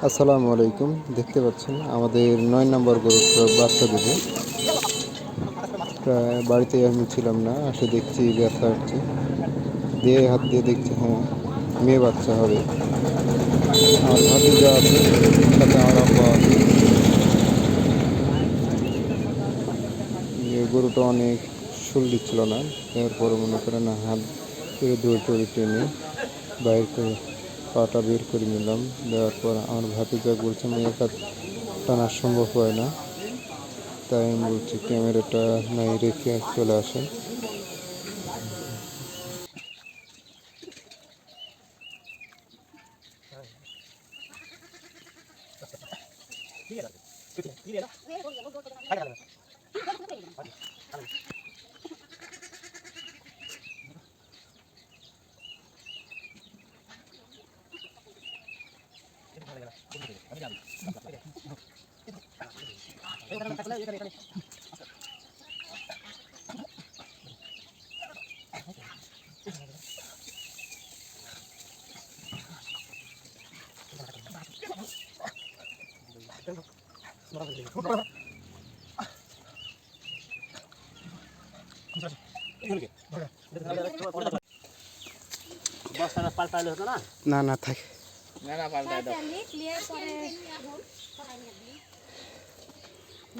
আসসালামু আলাইকুম। দেখতে পাচ্ছেন আমাদের ৯ নম্বর গরুটা বাচ্চা দেবে। প্রায় বাড়িতেই আমি ছিলাম না, আসে দেখছি ব্যথা হচ্ছে, দিয়ে হাত দিয়ে দেখছি হ্যাঁ মেয়ে বাচ্চা হবে। আমার ভাতিজা আছে, সাথে আমার আব্বা আছে। গরুটা অনেক শুল দিচ্ছিল না, এরপরে মনে করে না হাত করে দৌড়ে টড়ে টেনে বাইর করে পাটা বের করে নিলাম। দেওয়ার পর আমার ভাতিজা বলছে মেয়ের কাজ টানা সম্ভব হয় না, তাই আমি বলছি ক্যামেরাটা নাই রেখে চলে আসেন। না না থাকে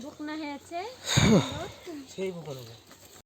বুক না হয়েছে সেই বুক